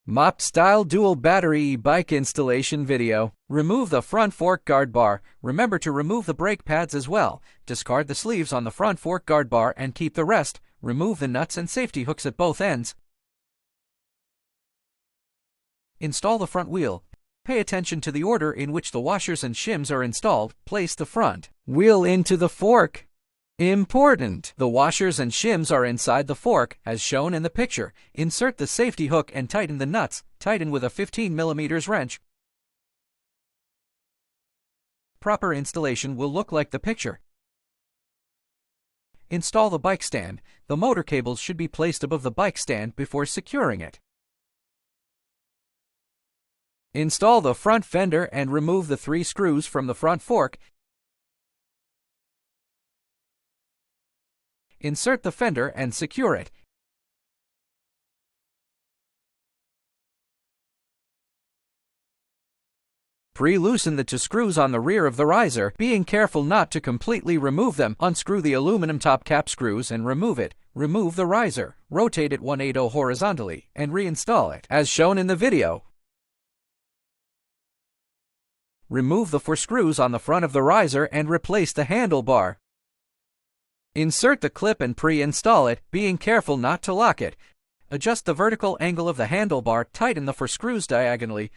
Mop-style dual battery e-bike installation video. Remove the front fork guard bar. Remember to remove the brake pads as well. Discard the sleeves on the front fork guard bar and keep the rest. Remove the nuts and safety hooks at both ends. Install the front wheel. Pay attention to the order in which the washers and shims are installed. Place the front wheel into the fork. Important! The washers and shims are inside the fork, as shown in the picture. Insert the safety hook and tighten the nuts. Tighten with a 15 mm wrench. Proper installation will look like the picture. Install the bike stand. The motor cables should be placed above the bike stand before securing it. Install the front fender and remove the 3 screws from the front fork. Insert the fender and secure it. Pre-loosen the 2 screws on the rear of the riser, being careful not to completely remove them. Unscrew the aluminum top cap screws and remove it. Remove the riser, rotate it 180 horizontally, and reinstall it, as shown in the video. Remove the 4 screws on the front of the riser and replace the handlebar. Insert the clip and pre-install it, being careful not to lock it. Adjust the vertical angle of the handlebar, tighten the 4 screws diagonally.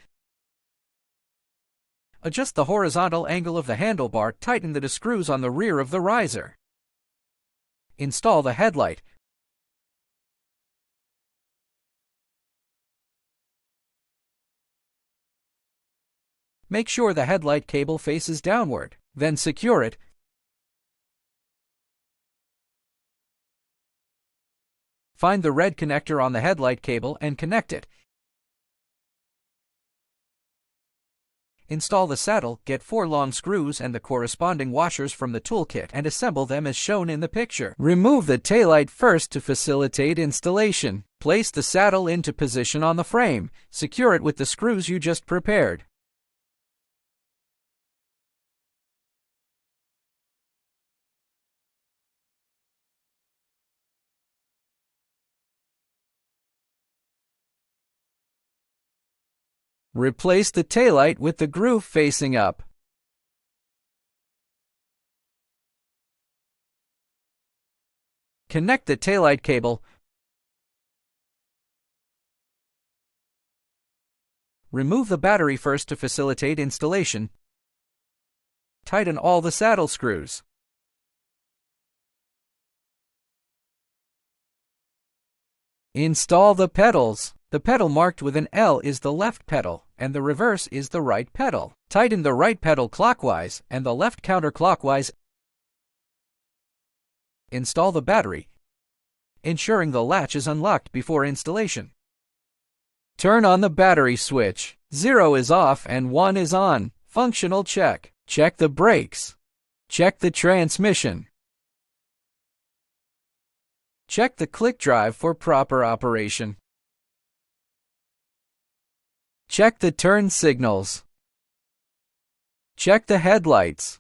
Adjust the horizontal angle of the handlebar, tighten the 2 screws on the rear of the riser. Install the headlight. Make sure the headlight cable faces downward, then secure it. Find the red connector on the headlight cable and connect it. Install the saddle, get 4 long screws and the corresponding washers from the toolkit and assemble them as shown in the picture. Remove the taillight first to facilitate installation. Place the saddle into position on the frame. Secure it with the screws you just prepared. Replace the taillight with the groove facing up. Connect the taillight cable. Remove the battery first to facilitate installation. Tighten all the saddle screws. Install the pedals. The pedal marked with an L is the left pedal, and the reverse is the right pedal. Tighten the right pedal clockwise and the left counterclockwise. Install the battery, ensuring the latch is unlocked before installation. Turn on the battery switch. 0 is off and 1 is on. Functional check. Check the brakes. Check the transmission. Check the click drive for proper operation. Check the turn signals. Check the headlights.